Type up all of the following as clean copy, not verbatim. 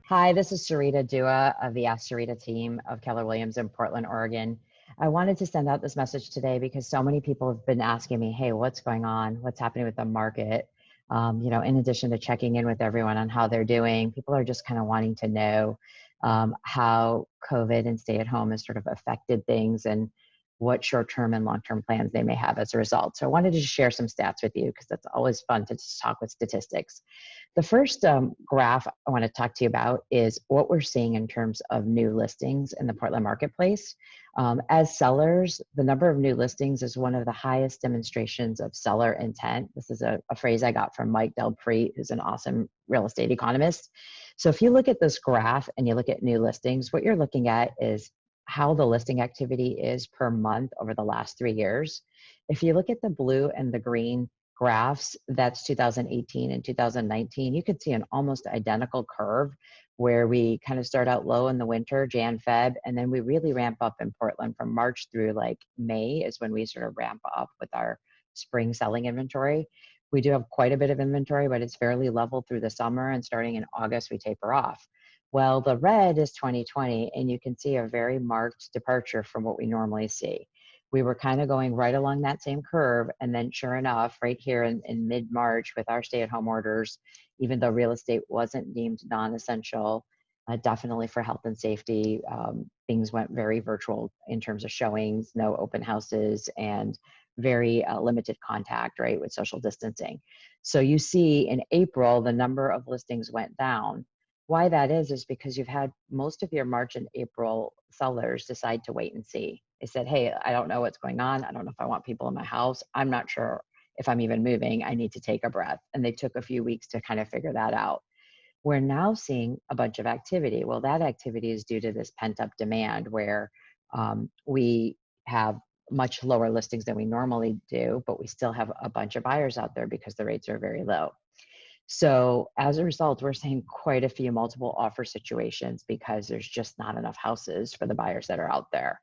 Hi, this is Sarita Dua of the Ask Sarita team of Keller Williams in Portland, Oregon. I wanted to send out this message today because so many people have been asking me, hey, what's going on? What's happening with the market? In addition to checking in with everyone on how they're doing, people are just kind of wanting to know how COVID and stay at home has sort of affected things and what short-term and long-term plans they may have as a result. So I wanted to share some stats with you because that's always fun to just talk with statistics. The first graph I want to talk to you about is what we're seeing in terms of new listings in the Portland marketplace. As sellers, the number of new listings is one of the highest demonstrations of seller intent. This is a phrase I got from Mike Delpreet, who's an awesome real estate economist. So if you look at this graph and you look at new listings, what you're looking at is how the listing activity is per month over the last 3 years. If you look at the blue and the green graphs, that's 2018 and 2019, you could see an almost identical curve where we kind of start out low in the winter, Jan, Feb, and then we really ramp up in Portland from March through like May is when we sort of ramp up with our spring selling inventory. We do have quite a bit of inventory, but it's fairly level through the summer, and starting in August, we taper off. Well, the red is 2020, and you can see a very marked departure from what we normally see. We were kind of going right along that same curve, and then sure enough, right here in mid-March with our stay-at-home orders, even though real estate wasn't deemed non-essential, definitely for health and safety, things went very virtual in terms of showings, no open houses, and very limited contact, right, with social distancing. So you see in April, the number of listings went down. Why that is because you've had most of your March and April sellers decide to wait and see. They said, hey, I don't know what's going on. I don't know if I want people in my house. I'm not sure if I'm even moving. I need to take a breath. And they took a few weeks to kind of figure that out. We're now seeing a bunch of activity. Well, that activity is due to this pent up demand where we have much lower listings than we normally do, but we still have a bunch of buyers out there because the rates are very low. So as a result, we're seeing quite a few multiple offer situations because there's just not enough houses for the buyers that are out there.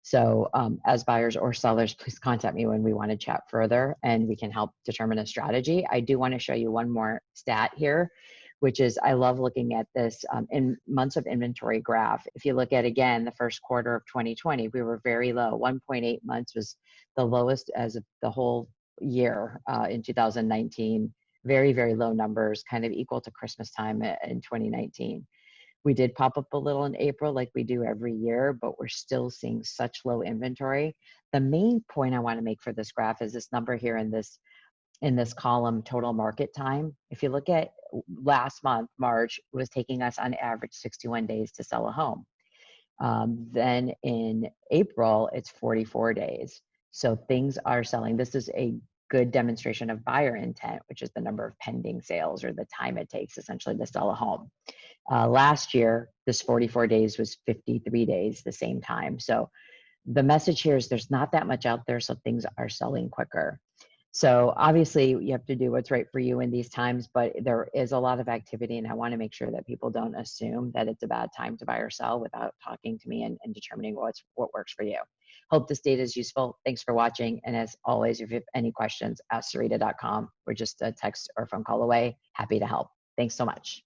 So as buyers or sellers, please contact me when we want to chat further and we can help determine a strategy. I do want to show you one more stat here, which is I love looking at this in months of inventory graph. If you look at, again, the first quarter of 2020, we were very low. 1.8 months was the lowest as of the whole year in 2019. Very, very low numbers, kind of equal to Christmas time in 2019. We did pop up a little in April like we do every year, but we're still seeing such low inventory. The main point I want to make for this graph is this number here in this column, total market time. If you look at last month, March, it was taking us on average 61 days to sell a home. Then in April, it's 44 days. So things are selling. This is a good demonstration of buyer intent, which is the number of pending sales or the time it takes essentially to sell a home. Last year, this 44 days was 53 days, the same time. So the message here is there's not that much out there, so things are selling quicker. So obviously you have to do what's right for you in these times, but there is a lot of activity, and I want to make sure that people don't assume that it's a bad time to buy or sell without talking to me and determining what works for you. Hope this data is useful. Thanks for watching. And as always, if you have any questions, ask sarita.com. We're just a text or phone call away. Happy to help. Thanks so much.